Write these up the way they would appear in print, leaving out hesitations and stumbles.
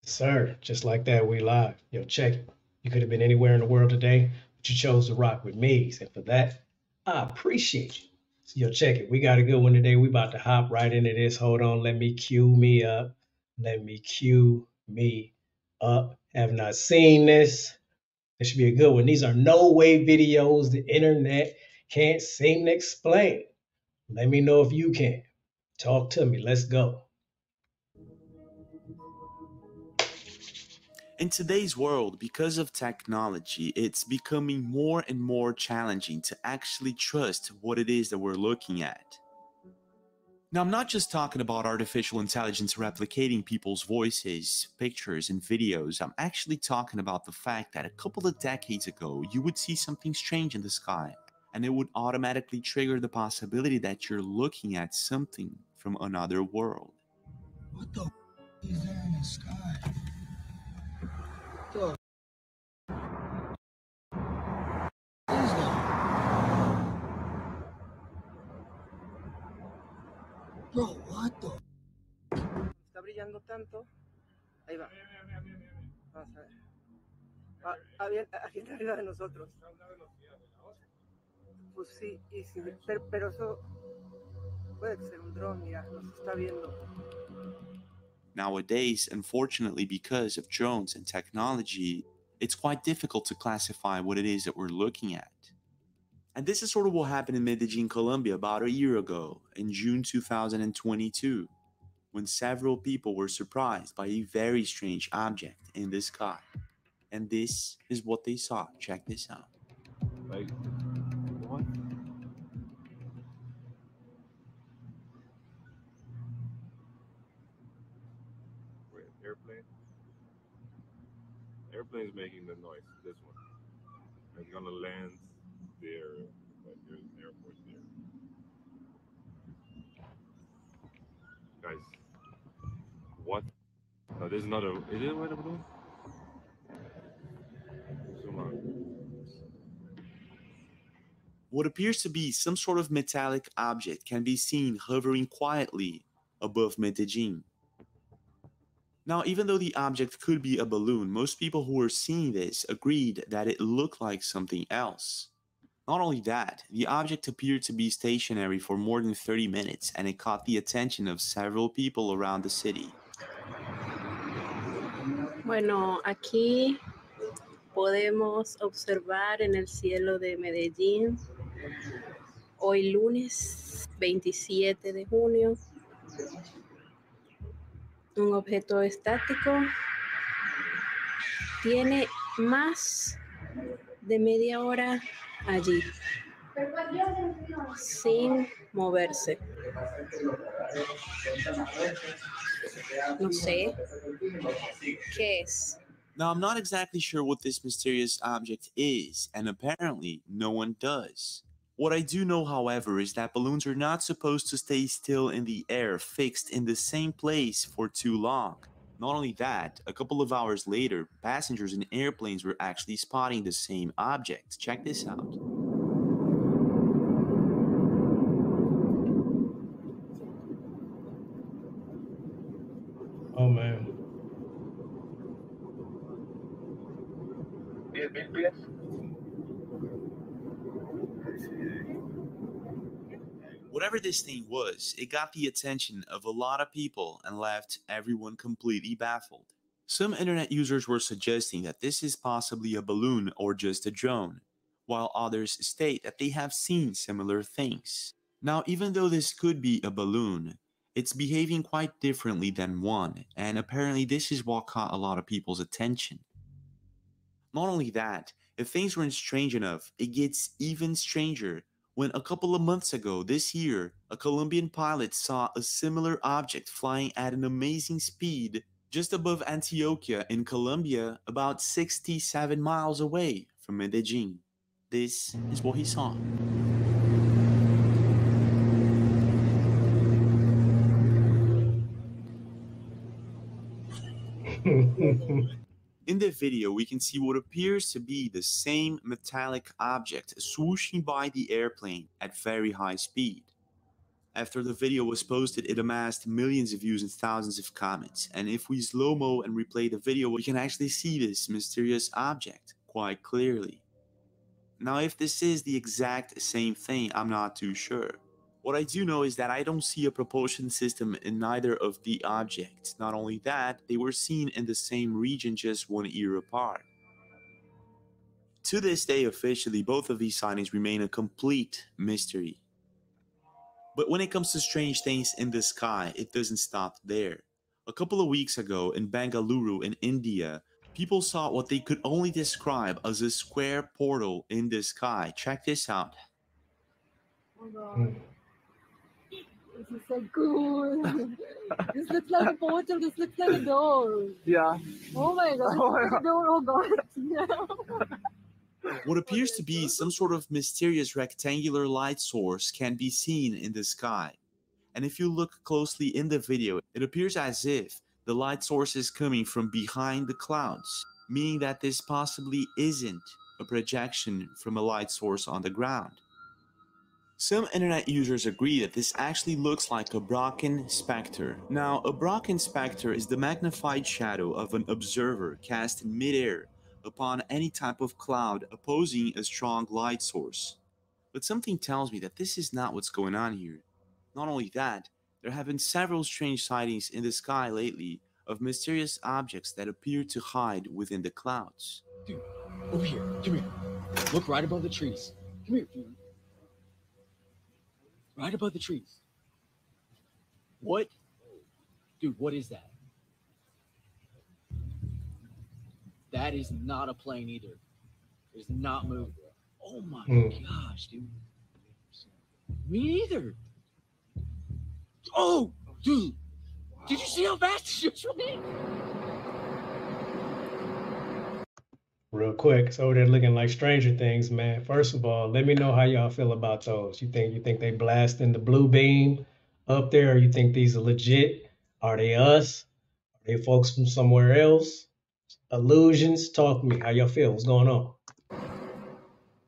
Sir, just like that, we live. Yo, check it. You could have been anywhere in the world today, but you chose to rock with me. And for that, I appreciate you. So, yo, check it. We got a good one today. We about to hop right into this. Hold on. Let me cue me up. Let me cue me up. Have not seen this. This should be a good one. These are no way videos the internet can't seem to explain. Let me know if you can. Talk to me. Let's go. In today's world, because of technology, it's becoming more and more challenging to actually trust what it is that we're looking at. Now, I'm not just talking about artificial intelligence replicating people's voices, pictures, and videos. I'm actually talking about the fact that a couple of decades ago, you would see something strange in the sky, and it would automatically trigger the possibility that you're looking at something from another world. What the is there in the sky? The is that? Bro, what the? Está brillando tanto. Ahí va. Vamos a ver. Aquí está arriba de nosotros. Pues sí, y sí, pero eso puede ser un dron, mira, nos está viendo. Nowadays, unfortunately, because of drones and technology, it's quite difficult to classify what it is that we're looking at. And this is sort of what happened in Medellin, Colombia about a year ago, in June 2022, when several people were surprised by a very strange object in the sky. And this is what they saw. Check this out. Like, what? Wait, airplane? Airplane's making the noise, this one. It's gonna land there, but there's an airport there. Guys, what? No, this is not a. Is it a weather balloon? Zoom out. What appears to be some sort of metallic object can be seen hovering quietly above Medellin. Now, even though the object could be a balloon, most people who were seeing this agreed that it looked like something else. Not only that, the object appeared to be stationary for more than 30 minutes and it caught the attention of several people around the city. Bueno, aquí podemos observar en el cielo de Medellín, hoy lunes 27 de junio, un objeto estático. Tiene más de media hora allí, sin moverse. No sé qué es. Now, I'm not exactly sure what this mysterious object is, and apparently no one does. What I do know, however, is that balloons are not supposed to stay still in the air, fixed in the same place for too long. Not only that, a couple of hours later, passengers in airplanes were actually spotting the same object. Check this out. Oh, man. Whatever this thing was, it got the attention of a lot of people and left everyone completely baffled. Some internet users were suggesting that this is possibly a balloon or just a drone, while others state that they have seen similar things. Now, even though this could be a balloon, it's behaving quite differently than one, and apparently this is what caught a lot of people's attention. Not only that, if things weren't strange enough, it gets even stranger when a couple of months ago this year, a Colombian pilot saw a similar object flying at an amazing speed just above Antioquia in Colombia, about 67 miles away from Medellin. This is what he saw. In the video, we can see what appears to be the same metallic object swooshing by the airplane at very high speed. After the video was posted, it amassed millions of views and thousands of comments. And if we slow-mo and replay the video, we can actually see this mysterious object quite clearly. Now, if this is the exact same thing, I'm not too sure. What I do know is that I don't see a propulsion system in neither of the objects. Not only that, they were seen in the same region just 1 year apart. To this day, officially, both of these sightings remain a complete mystery. But when it comes to strange things in the sky, it doesn't stop there. A couple of weeks ago in Bengaluru in India, people saw what they could only describe as a square portal in the sky. Check this out. Oh God. This is so cool. This looks like a portal. This looks like a door. Yeah. Oh my God. Oh my This is a door. Oh God. What appears to be some sort of mysterious rectangular light source can be seen in the sky. And if you look closely in the video, it appears as if the light source is coming from behind the clouds, meaning that this possibly isn't a projection from a light source on the ground. Some internet users agree that this actually looks like a Brocken spectre. Now, a Brocken spectre is the magnified shadow of an observer cast in midair upon any type of cloud opposing a strong light source. But something tells me that this is not what's going on here. Not only that, there have been several strange sightings in the sky lately of mysterious objects that appear to hide within the clouds. Dude, over here, come here. Look right above the trees. Come here, dude. Right above the trees. What? Dude, what is that? That is not a plane either. It's not moving. Oh my gosh, dude. Me neither. Oh, dude. Did you see how fast it just went? Real quick, so they're looking like Stranger Things, man. First of all, let me know how y'all feel about those. You think they blasting the blue beam up there, or you think these are legit? Are they us? Are they folks from somewhere else? Illusions? Talk to me. How y'all feel? What's going on?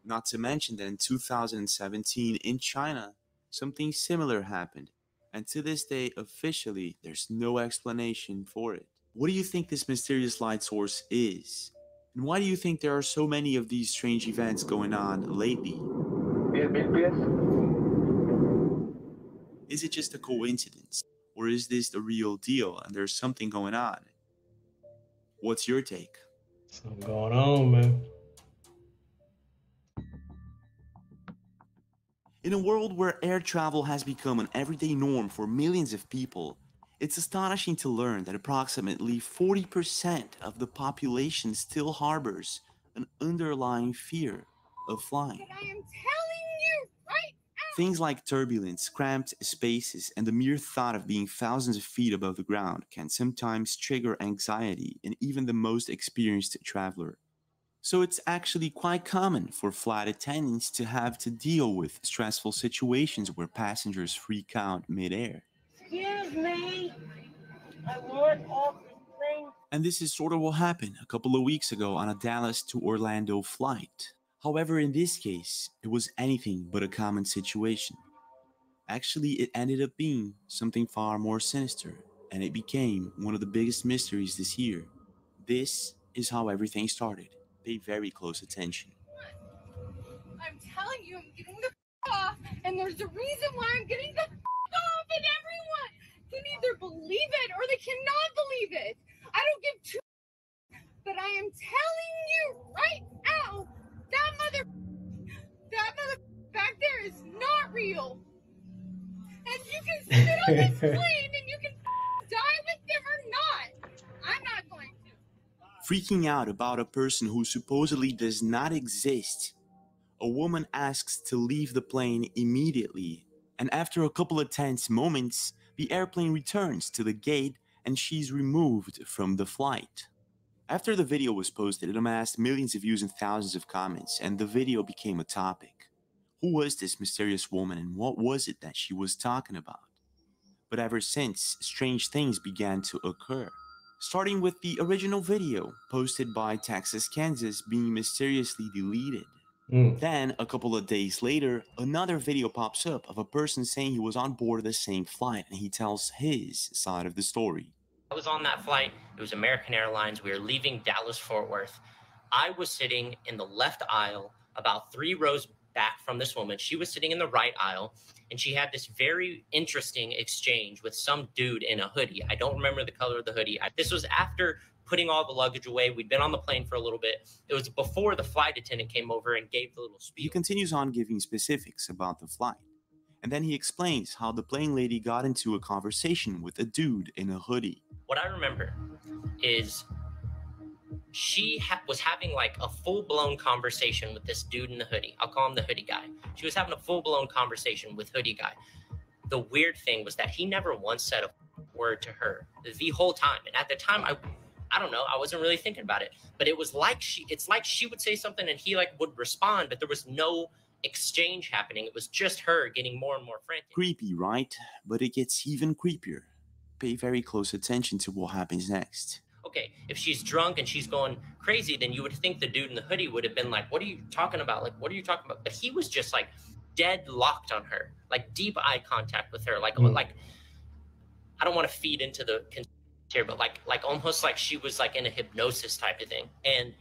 Not to mention that in 2017 in China, something similar happened. And to this day, officially, there's no explanation for it. What do you think this mysterious light source is? And why do you think there are so many of these strange events going on lately? Is it just a coincidence? Or is this the real deal and there's something going on? What's your take? Something going on, man. In a world where air travel has become an everyday norm for millions of people, it's astonishing to learn that approximately 40% of the population still harbors an underlying fear of flying. I am telling you right now. Things like turbulence, cramped spaces, and the mere thought of being thousands of feet above the ground can sometimes trigger anxiety in even the most experienced traveler. So it's actually quite common for flight attendants to have to deal with stressful situations where passengers freak out mid-air. Excuse me. I want off the plane. And this is sort of what happened a couple of weeks ago on a Dallas to Orlando flight. However, in this case, it was anything but a common situation. Actually, it ended up being something far more sinister, and it became one of the biggest mysteries this year. This is how everything started. Pay very close attention. I'm telling you, I'm getting the off, and there's a reason why I'm getting the off, and everyone can either believe it or they cannot believe it. I don't give two, but I am telling you right now, that mother back there is not real. And you can sit on this plane and you can die with them or not. I'm not going to. Freaking out about a person who supposedly does not exist, a woman asks to leave the plane immediately, and after a couple of tense moments, the airplane returns to the gate and she's removed from the flight. After the video was posted, it amassed millions of views and thousands of comments, and the video became a topic. Who was this mysterious woman and what was it that she was talking about? But ever since, strange things began to occur. Starting with the original video posted by Texas, Kansas being mysteriously deleted. Then, a couple of days later, another video pops up of a person saying he was on board the same flight, and he tells his side of the story. I was on that flight. It was American Airlines. We were leaving Dallas-Fort Worth. I was sitting in the left aisle, about 3 rows back from this woman. She was sitting in the right aisle, and she had this very interesting exchange with some dude in a hoodie. I don't remember the color of the hoodie. This was after putting all the luggage away. We'd been on the plane for a little bit. It was before the flight attendant came over and gave the little spiel. He continues on giving specifics about the flight. And then he explains how the plane lady got into a conversation with a dude in a hoodie. What I remember is she was having like a full-blown conversation with this dude in the hoodie. I'll call him the hoodie guy. She was having a full-blown conversation with hoodie guy. The weird thing was that he never once said a word to her the whole time. And at the time, I don't know, I wasn't really thinking about it. But it was like it's like she would say something and he like would respond, but there was no exchange happening. It was just her getting more and more frantic. Creepy, right? But it gets even creepier. Pay very close attention to what happens next. Okay, if she's drunk and she's going crazy, then you would think the dude in the hoodie would have been like, what are you talking about? Like, what are you talking about? But he was just like dead locked on her, like deep eye contact with her. Like I don't want to feed into the here, but like almost like she was like in a hypnosis type of thing. And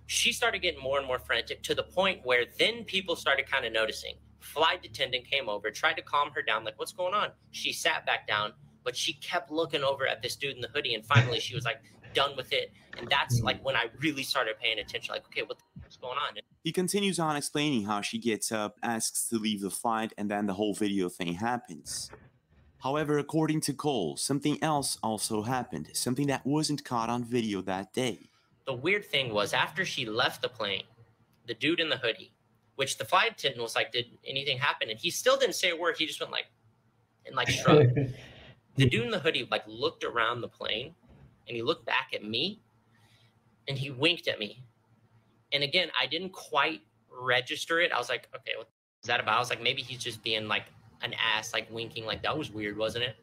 she started getting more and more frantic to the point where then people started kind of noticing. Flight attendant came over, tried to calm her down, like, what's going on? She sat back down, but she kept looking over at this dude in the hoodie, and finally she was like done with it. And that's like when I really started paying attention, like, okay, what's going on? He continues on explaining how she gets up, asks to leave the flight, and then the whole video thing happens. However, according to Cole, something else also happened, something that wasn't caught on video that day. The weird thing was, after she left the plane, the dude in the hoodie, which the flight attendant was like, did anything happen? And he still didn't say a word. He just went like, and like shrugged. The dude in the hoodie like looked around the plane and he looked back at me and he winked at me. And again, I didn't quite register it. I was like, okay, what is that about? I was like, maybe he's just being like an ass, like winking, like that was weird, wasn't it?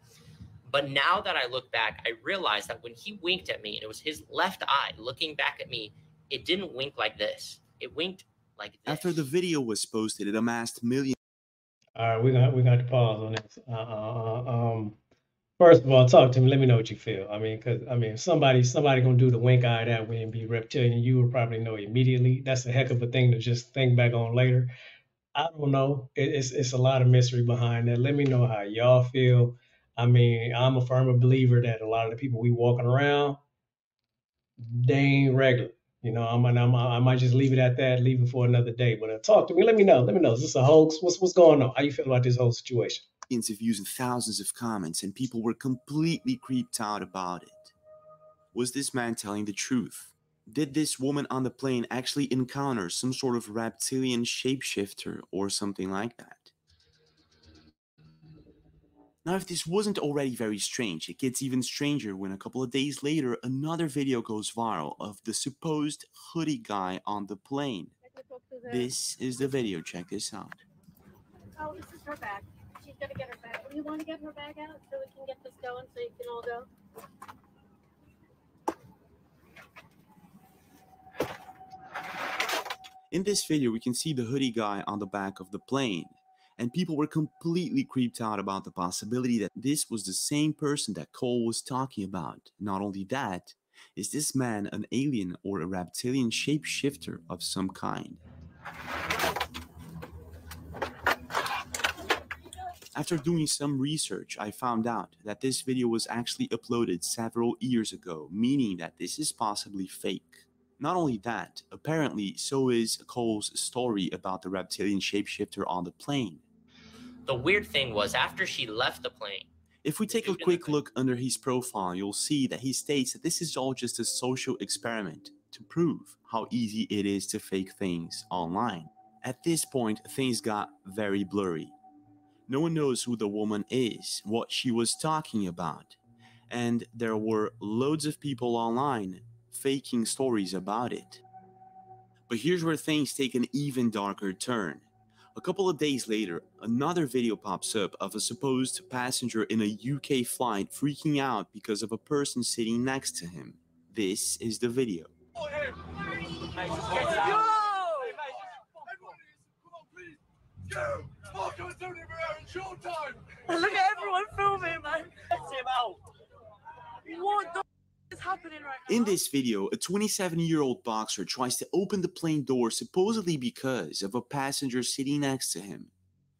But now that I look back, I realized that when he winked at me, and it was his left eye looking back at me, it didn't wink like this. It winked like this. After the video was posted, it amassed millions. All right, we got to pause on this. First of all, talk to me. Let me know what you feel. I mean, because if somebody gonna do the wink eye that way and be reptilian, you would probably know immediately. That's a heck of a thing to just think back on later. I don't know. It's a lot of mystery behind that. Let me know how y'all feel. I mean, I'm a firm believer that a lot of the people we walking around, they ain't regular. You know, I might just leave it at that, leave it for another day. But talk to me. Let me know. Is this a hoax? What's going on? How you feel about this whole situation? Of views and thousands of comments, and people were completely creeped out about it. Was this man telling the truth? Did this woman on the plane actually encounter some sort of reptilian shapeshifter or something like that? Now, if this wasn't already very strange, it gets even stranger when a couple of days later, another video goes viral of the supposed hoodie guy on the plane. This is the video. Check this out. Oh, this is her bag. She's gonna get her bag. Do you want to get her bag out so we can get this going so you can all go? In this video, we can see the hoodie guy on the back of the plane, and people were completely creeped out about the possibility that this was the same person that Cole was talking about. Not only that, is this man an alien or a reptilian shapeshifter of some kind? After doing some research, I found out that this video was actually uploaded several years ago, meaning that this is possibly fake. Not only that, apparently so is Cole's story about the reptilian shapeshifter on the plane. The weird thing was, after she left the plane, if we take a quick look under his profile, you'll see that he states that this is all just a social experiment to prove how easy it is to fake things online. At this point, things got very blurry. No one knows who the woman is, what she was talking about, and there were loads of people online faking stories about it. But here's where things take an even darker turn. A couple of days later, another video pops up of a supposed passenger in a UK flight freaking out because of a person sitting next to him. This is the video. And look at everyone filming, man. Let's him out. What the is happening right now? In this video, a 27-year-old boxer tries to open the plane door supposedly because of a passenger sitting next to him.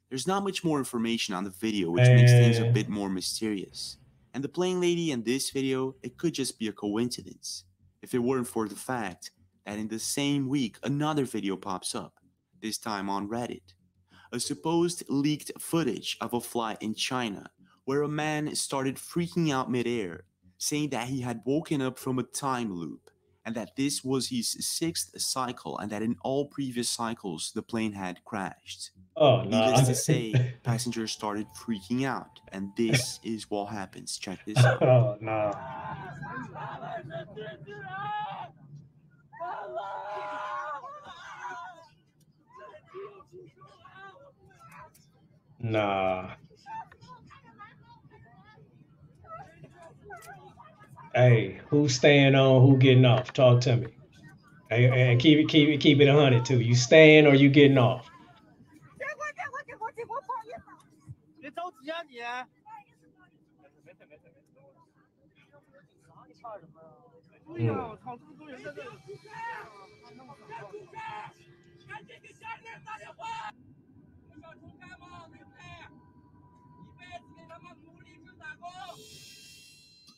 There's not much more information on the video, which makes things a bit more mysterious. And the plane lady in this video, it could just be a coincidence, if it weren't for the fact that in the same week another video pops up, this time on Reddit. A supposed leaked footage of a flight in China where a man started freaking out midair, saying that he had woken up from a time loop and that this was his 6th cycle and that in all previous cycles the plane had crashed. Oh, no. Needless to say, passengers started freaking out, and this is what happens. Check this out. Oh, no. Nah. Hey, who's staying on? Who getting off? Talk to me. Hey, and keep it 100 too. You staying or you getting off?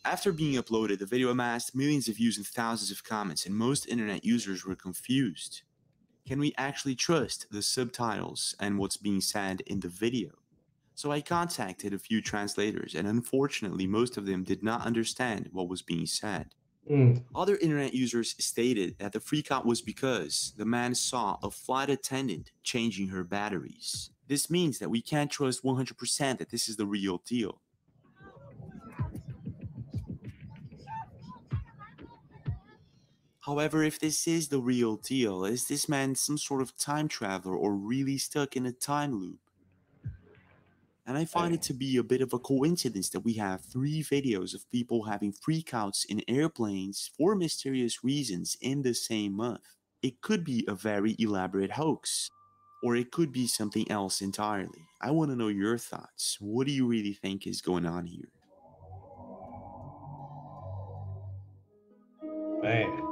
After being uploaded, the video amassed millions of views and thousands of comments, and most internet users were confused. Can we actually trust the subtitles and what's being said in the video? So I contacted a few translators, and unfortunately most of them did not understand what was being said. Other internet users stated that the freakout was because the man saw a flight attendant changing her batteries. This means that we can't trust 100% that this is the real deal. However, if this is the real deal, is this man some sort of time traveler or really stuck in a time loop? And I find it to be a bit of a coincidence that we have 3 videos of people having freakouts in airplanes for mysterious reasons in the same month. It could be a very elaborate hoax, or it could be something else entirely. I want to know your thoughts. What do you really think is going on here? Man.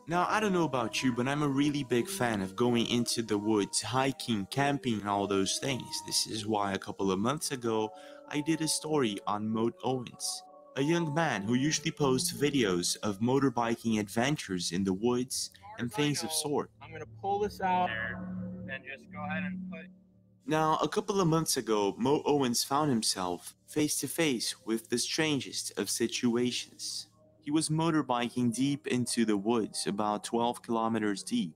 Now, I don't know about you, but I'm a really big fan of going into the woods, hiking, camping, and all those things. This is why a couple of months ago, I did a story on Moat Owens, a young man who usually posts videos of motorbiking adventures in the woods and things of sort. I'm going to pull this out and just go ahead and put... Now, a couple of months ago, Moat Owens found himself face to face with the strangest of situations. He was motorbiking deep into the woods, about 12 kilometers deep,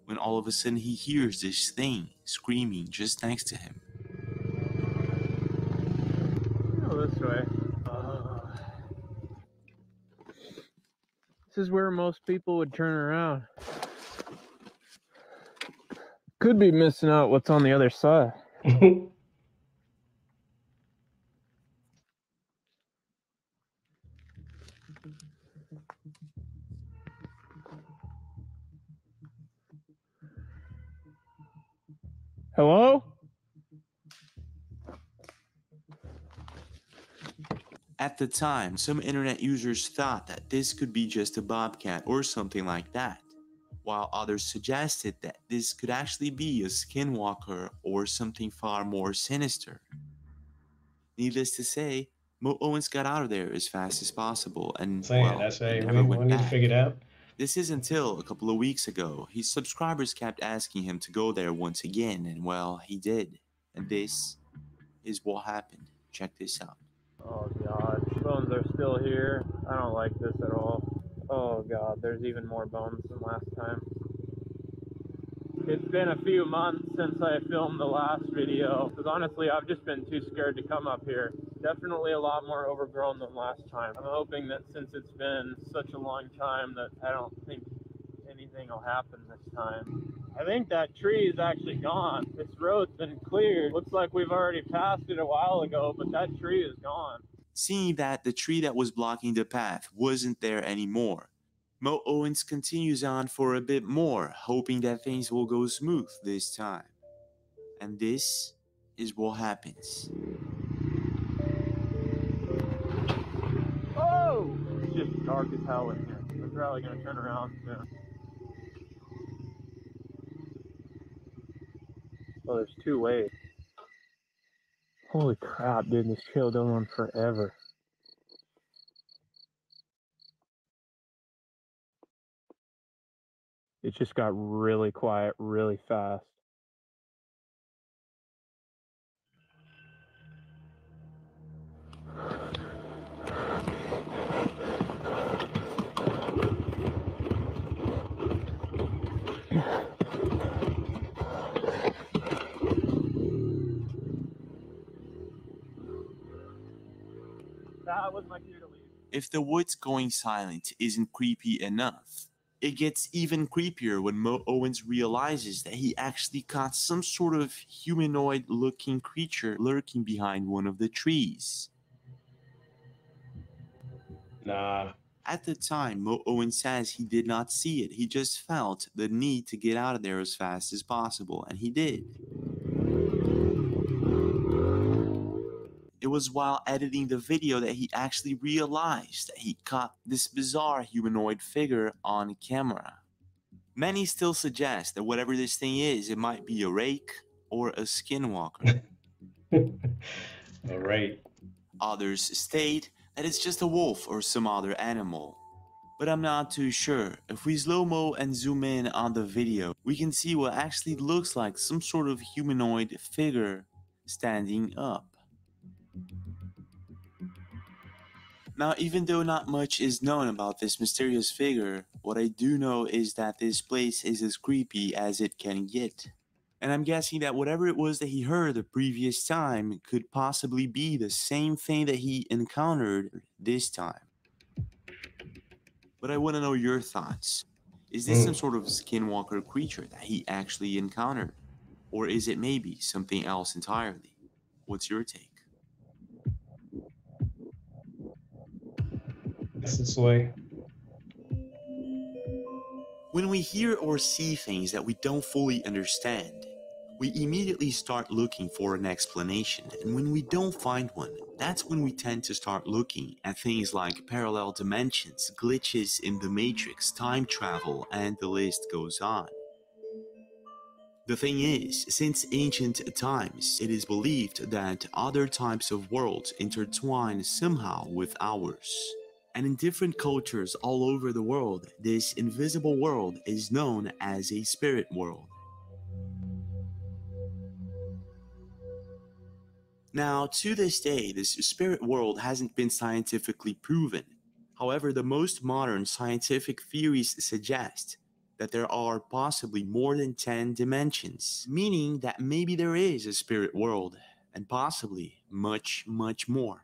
when all of a sudden he hears this thing screaming just next to him. Go this way. This is where most people would turn around. Could be missing out what's on the other side. Hello? At the time, some internet users thought that this could be just a bobcat or something like that, while others suggested that this could actually be a skinwalker or something far more sinister. Needless to say, Moat Owens got out of there as fast as possible and never went back. Figure it out. This is until a couple of weeks ago. His subscribers kept asking him to go there once again, and well, he did. And this is what happened. Check this out. Oh god, bones are still here. I don't like this at all. Oh god, there's even more bones than last time. It's been a few months since I filmed the last video, because honestly I've just been too scared to come up here. Definitely a lot more overgrown than last time. I'm hoping that since it's been such a long time that I don't think anything will happen this time. I think that tree is actually gone. This road's been cleared. Looks like we've already passed it a while ago, but that tree is gone. Seeing that the tree that was blocking the path wasn't there anymore, Moat Owens continues on for a bit more, hoping that things will go smooth this time. And this is what happens. Oh! It's just dark as hell in here. We're probably gonna turn around soon. Oh, there's two ways. Holy crap, dude, this trail goes on forever. It just got really quiet really fast. That was my cue to leave. If the woods going silent isn't creepy enough, it gets even creepier when Mo Owens realizes that he actually caught some sort of humanoid-looking creature lurking behind one of the trees. Nah. At the time, Mo Owens says he did not see it. He just felt the need to get out of there as fast as possible, and he did. It was while editing the video that he actually realized that he caught this bizarre humanoid figure on camera. Many still suggest that whatever this thing is, it might be a rake or a skinwalker. All right. Others state that it's just a wolf or some other animal. But I'm not too sure. If we slow-mo and zoom in on the video, we can see what actually looks like some sort of humanoid figure standing up. Now, even though not much is known about this mysterious figure, what I do know is that this place is as creepy as it can get. And I'm guessing that whatever it was that he heard the previous time could possibly be the same thing that he encountered this time. But I want to know your thoughts. Is this some sort of skinwalker creature that he actually encountered? Or is it maybe something else entirely? What's your take? This way. When we hear or see things that we don't fully understand, we immediately start looking for an explanation, and when we don't find one, that's when we tend to start looking at things like parallel dimensions, glitches in the Matrix, time travel, and the list goes on. The thing is, since ancient times, it is believed that other types of worlds intertwine somehow with ours. And in different cultures all over the world, this invisible world is known as a spirit world. Now, to this day, this spirit world hasn't been scientifically proven. However, the most modern scientific theories suggest that there are possibly more than 10 dimensions, meaning that maybe there is a spirit world, and possibly much, much more.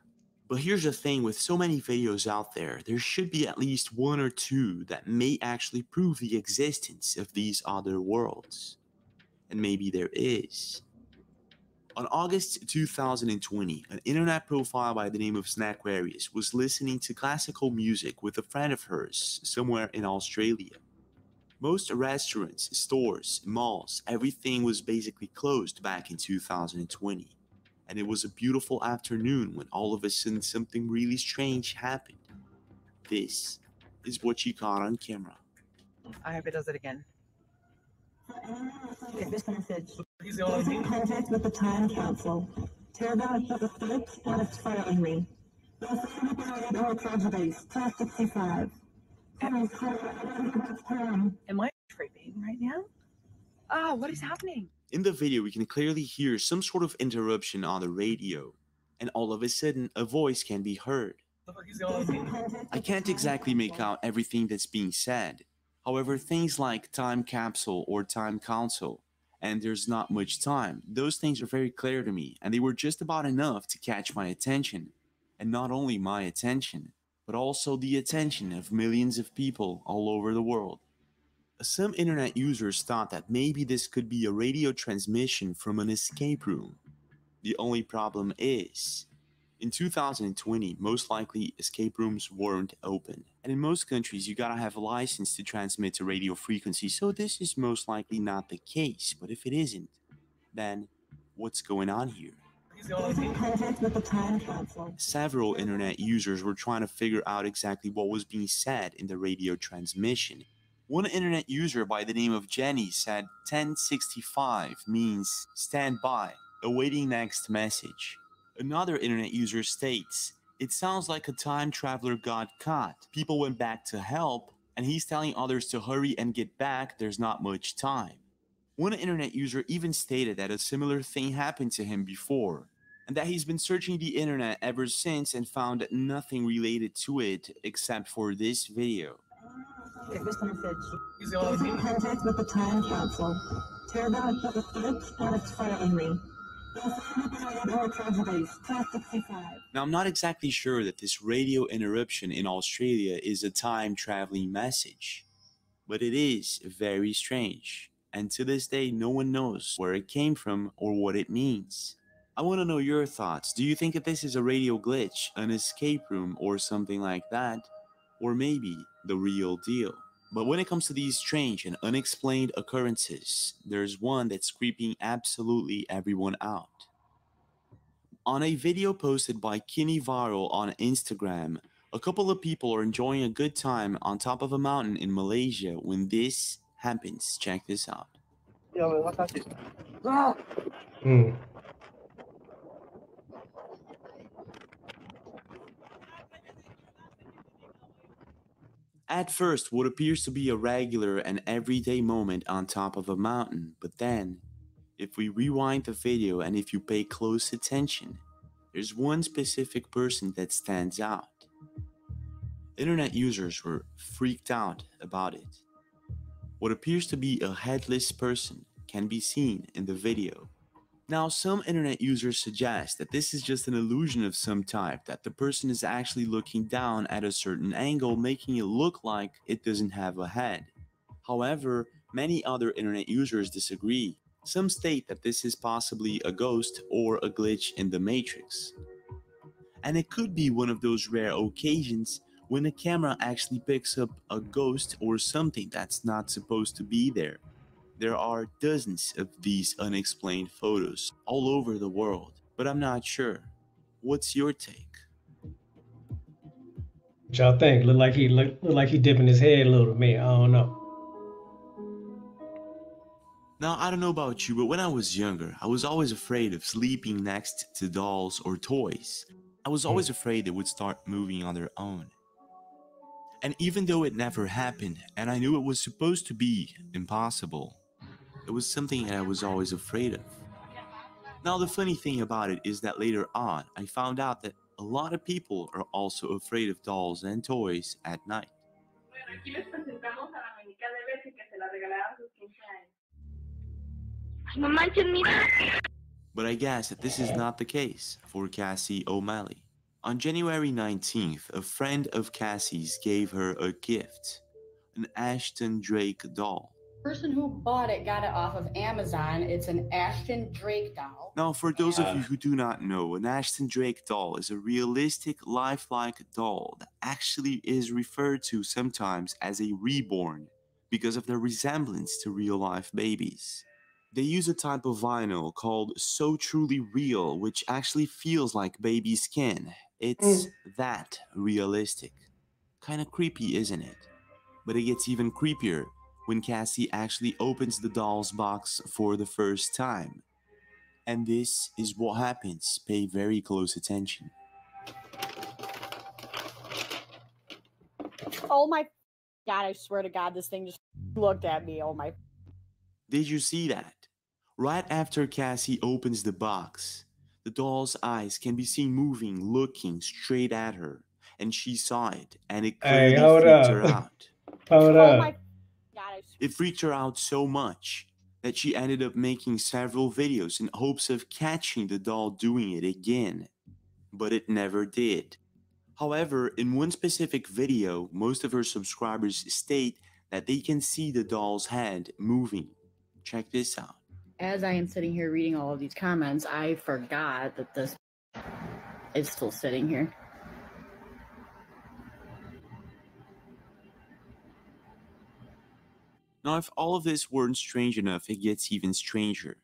But here's the thing, with so many videos out there, there should be at least one or two that may actually prove the existence of these other worlds. And maybe there is. On August 2020, an internet profile by the name of Snackquarius was listening to classical music with a friend of hers somewhere in Australia. Most restaurants, stores, malls, everything was basically closed back in 2020. And it was a beautiful afternoon when all of a sudden something really strange happened. This is what she caught on camera. I hope it does it again. Get this message. Get in contact with the time capsule. Tear down the fake and it's following me. Or tragedies. 265. Am I tripping right now? Ah, what is happening? In the video, we can clearly hear some sort of interruption on the radio, and all of a sudden, a voice can be heard. I can't exactly make out everything that's being said. However, things like time capsule or time console, and there's not much time, those things are very clear to me, and they were just about enough to catch my attention. And not only my attention, but also the attention of millions of people all over the world. Some internet users thought that maybe this could be a radio transmission from an escape room. The only problem is, in 2020, most likely escape rooms weren't open. And in most countries, you gotta have a license to transmit a radio frequency, so this is most likely not the case. But if it isn't, then what's going on here. Contact with the time capsule. Several internet users were trying to figure out exactly what was being said in the radio transmission. One internet user by the name of Jenny said 1065 means stand by, awaiting next message. Another internet user states, it sounds like a time traveler got caught. People went back to help, and he's telling others to hurry and get back, there's not much time. One internet user even stated that a similar thing happened to him before, and that he's been searching the internet ever since and found nothing related to it except for this video. This message. Contact with the time capsule. Tear down the flip and its filing ring. Now, I'm not exactly sure that this radio interruption in Australia is a time-traveling message, but it is very strange, and to this day, no one knows where it came from or what it means. I want to know your thoughts. Do you think that this is a radio glitch, an escape room, or something like that? Or maybe the real deal? But when it comes to these strange and unexplained occurrences, there's one that's creeping absolutely everyone out. On a video posted by Kini Viral on Instagram, a couple of people are enjoying a good time on top of a mountain in Malaysia when this happens. Check this out. At first, what appears to be a regular and everyday moment on top of a mountain, but then, if we rewind the video and if you pay close attention, there's one specific person that stands out. Internet users were freaked out about it. What appears to be a headless person can be seen in the video. Now, some internet users suggest that this is just an illusion of some type, that the person is actually looking down at a certain angle, making it look like it doesn't have a head. However, many other internet users disagree. Some state that this is possibly a ghost or a glitch in the Matrix. And it could be one of those rare occasions when a camera actually picks up a ghost or something that's not supposed to be there. There are dozens of these unexplained photos all over the world, but I'm not sure. What's your take? What y'all think? Look like he dipping his head a little to me. I don't know. Now, I don't know about you, but when I was younger, I was always afraid of sleeping next to dolls or toys. I was always afraid they would start moving on their own. And even though it never happened, and I knew it was supposed to be impossible, it was something that I was always afraid of. Now, the funny thing about it is that later on, I found out that a lot of people are also afraid of dolls and toys at night. But I guess that this is not the case for Cassie O'Malley. On January 19th, a friend of Cassie's gave her a gift, an Ashton Drake doll. The person who bought it got it off of Amazon. It's an Ashton Drake doll. Now, for those of you who do not know, an Ashton Drake doll is a realistic, lifelike doll that actually is referred to sometimes as a reborn because of their resemblance to real-life babies. They use a type of vinyl called So Truly Real, which actually feels like baby skin. It's that realistic. Kinda creepy, isn't it? But it gets even creepier when Cassie actually opens the doll's box for the first time. And this is what happens. Pay very close attention. Oh my God, I swear to God, this thing just looked at me. Oh my. Did you see that? Right after Cassie opens the box, the doll's eyes can be seen moving, looking straight at her. And she saw it, and it clearly freaked her out. Hold up. It freaked her out so much that she ended up making several videos in hopes of catching the doll doing it again. But it never did. However, in one specific video, most of her subscribers state that they can see the doll's head moving. Check this out. As I am sitting here reading all of these comments, I forgot that this is still sitting here. Now, if all of this weren't strange enough, it gets even stranger.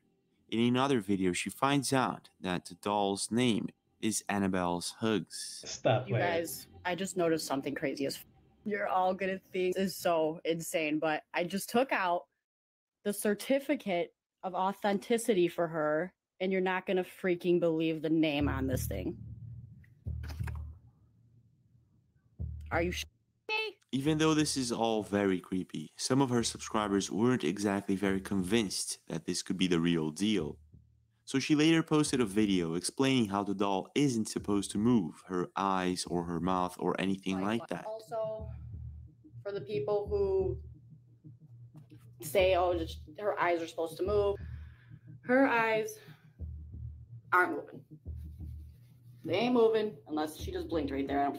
In another video, she finds out that the doll's name is Annabelle's Hugs. Stop, you guys. I just noticed something crazy as you're all gonna think this is so insane, but I just took out the certificate of authenticity for her, and you're not gonna freaking believe the name on this thing. Are you Even though this is all very creepy, some of her subscribers weren't exactly very convinced that this could be the real deal. So she later posted a video explaining how the doll isn't supposed to move her eyes or her mouth or anything like that. Also, for the people who say, oh, just, her eyes are supposed to move, her eyes aren't moving. They ain't moving unless she just blinked right there.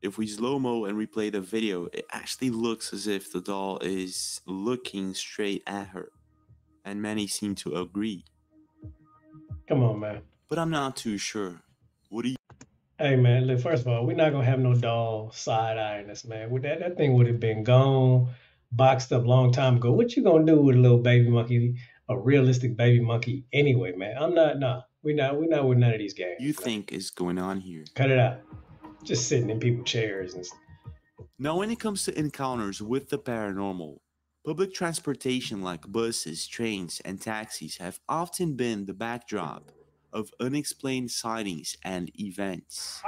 If we slow-mo and replay the video, it actually looks as if the doll is looking straight at her. And many seem to agree. Come on, man. But I'm not too sure. What do you... Hey, man, look, first of all, we're not going to have no doll side-eyeing us, man. That thing would have been gone, boxed up a long time ago. What you going to do with a little baby monkey, a realistic baby monkey anyway, man? We're not with none of these games. You think is going on here? Cut it out. Just sitting in people's chairs and stuff. Now, when it comes to encounters with the paranormal, public transportation like buses, trains, and taxis have often been the backdrop of unexplained sightings and events.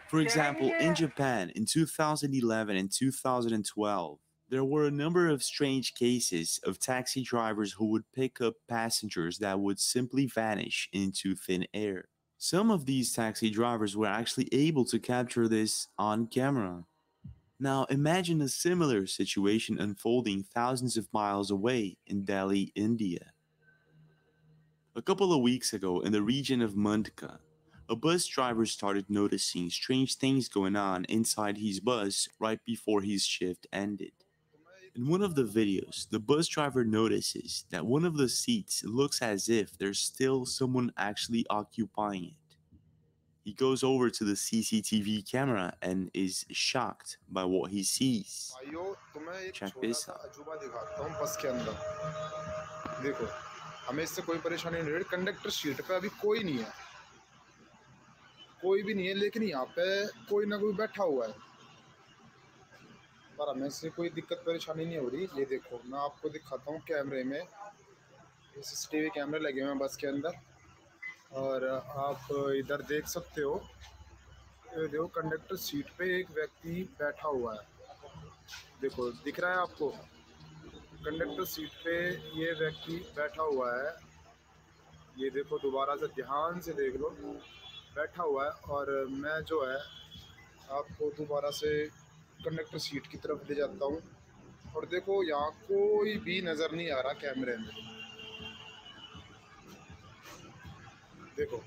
For example, in Japan in 2011 and 2012, there were a number of strange cases of taxi drivers who would pick up passengers that would simply vanish into thin air. Some of these taxi drivers were actually able to capture this on camera. Now imagine a similar situation unfolding thousands of miles away in Delhi, India. A couple of weeks ago in the region of Mundka, a bus driver started noticing strange things going on inside his bus right before his shift ended. In one of the videos, the bus driver notices that one of the seats looks as if there's still someone actually occupying it. He goes over to the CCTV camera and is shocked by what he sees. Check this out. देखो, हमें इससे कोई परेशानी नहीं है। Conductor seat पे अभी कोई नहीं है, कोई भी नहीं है, लेकिन यहाँ पे कोई ना कोई बैठा हुआ है। पर हमें इससे कोई दिक्कत परेशानी नहीं हो रही। ये देखो, मैं आपको दिखाता हूँ कैमरे में, CCTV कैमरे लगे हुए हैं बस के अंदर, और आप इधर देख सकते हो। ये देखो, कंडक्टर सीट पे एक व्यक्ति बैठा हुआ है। देखो, दिख रहा है आपको? कंडक्टर सीट पे ये व्यक्ति बैठा हुआ है। ये देखो, दोबारा से ध्यान से देख लो, बैठा हुआ है। और मैं जो है आपको दोबारा से कंडक्टर सीट की तरफ ले जाता हूँ, और देखो यहाँ कोई भी नज़र नहीं आ रहा कैमरे में। देखो।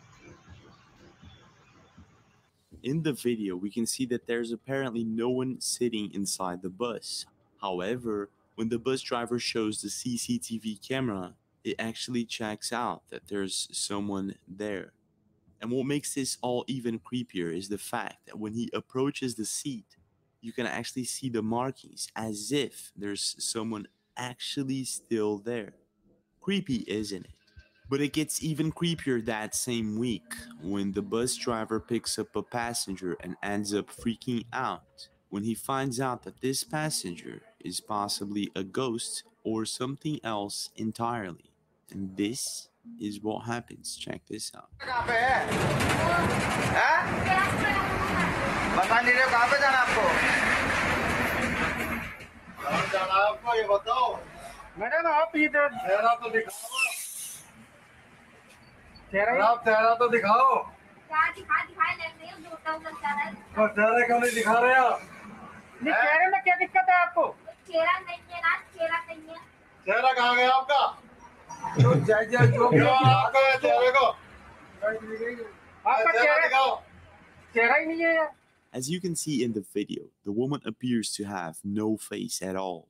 In the video, we can see that there's apparently no one sitting inside the bus. However, when the bus driver shows the CCTV camera, it actually checks out that there's someone there. And what makes this all even creepier is the fact that when he approaches the seat, you can actually see the markings as if there's someone actually still there. Creepy, isn't it? But it gets even creepier that same week when the bus driver picks up a passenger and ends up freaking out when he finds out that this passenger is possibly a ghost or something else entirely. And this is what happens. Check this out. बता नहीं रहे कहाँ पे जाना आपको? कहाँ जाना है आपको ये बताओ। मैडम आप इधर चेहरा तो दिखाओ। चेहरा तो दिखाओ। क्या दिखाए लग रही है जो तो चेहरे क्यों नहीं दिखा रहे आप? नहीं चेहरे में क्या दिक्कत है आपको? चेहरा नहीं है ना, चेहरा नहीं है। चेहरा कहाँ गया आपका? जो आपका चेहरे को आपका चेहरा दिखाओ। चेहरा ही नहीं है यार। As you can see in the video, the woman appears to have no face at all.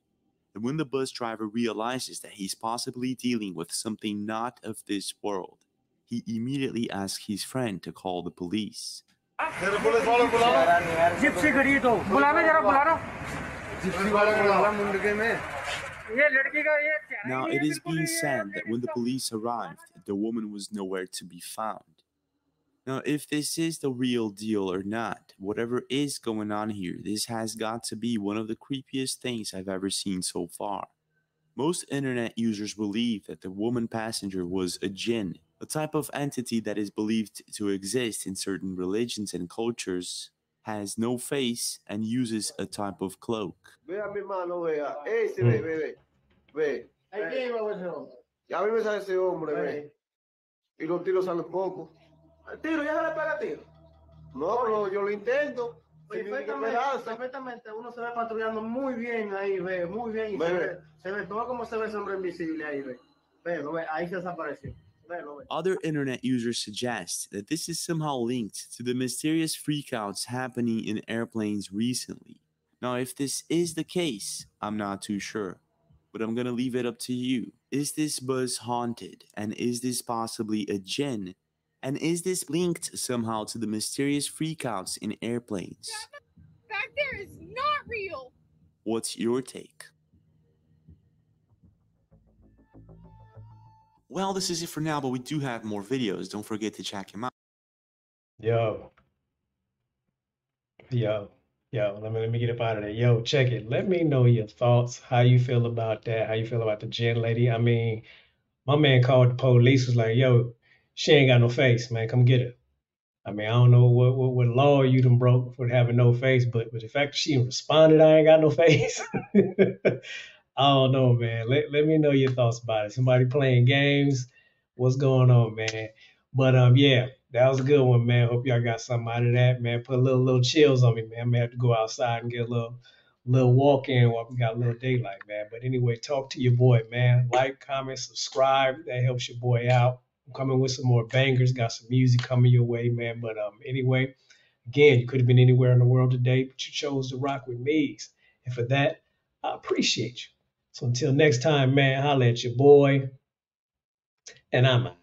And when the bus driver realizes that he's possibly dealing with something not of this world, he immediately asks his friend to call the police. Gypsy खड़ी तो बुलाना जरा बुलाना Gypsy वाले बुलाना मुंडके में Now, it is being said that when the police arrived, the woman was nowhere to be found. Now, if this is the real deal or not, whatever is going on here, this has got to be one of the creepiest things I've ever seen so far. Most internet users believe that the woman passenger was a jinn, a type of entity that is believed to exist in certain religions and cultures, has no face, and uses a type of cloak. Vea mi mano, vea. Ese, ve. Ya a mí me sale ese hombre, ve. Y los tiros salen poco. ¿El tiro ya se le pega tiro? No, pero yo lo intento. Perfectamente, uno se ve patrullando muy bien ahí, ve, muy bien. Y se ve todo como se ve ese hombre invisible ahí, ve. Ve, ahí se desapareció. Other internet users suggest that this is somehow linked to the mysterious freakouts happening in airplanes recently. Now, if this is the case, I'm not too sure, but I'm gonna leave it up to you. Is this bus haunted? And is this possibly a jinn? And is this linked somehow to the mysterious freakouts in airplanes? Back there is not real. What's your take? Well, this is it for now, but we do have more videos. Don't forget to check them out. Yo, let me get up out of there. Yo, check it. Let me know your thoughts. How you feel about that? How you feel about the Jen lady? I mean, my man called the police, was like, yo, she ain't got no face, man. Come get her. I mean, I don't know what law you done broke for having no face, but the fact that she even responded, I ain't got no face. I don't know, man. Let me know your thoughts about it. Somebody playing games? What's going on, man? But yeah, that was a good one, man. Hope y'all got something out of that, man. Put a little chills on me, man. I may have to go outside and get a little walk in while we got a little daylight, man. But anyway, talk to your boy, man. Like, comment, subscribe. That helps your boy out. I'm coming with some more bangers. Got some music coming your way, man. But anyway, again, you could have been anywhere in the world today, but you chose to rock with me. And for that, I appreciate you. So until next time, man, holla at your boy. And I'm out.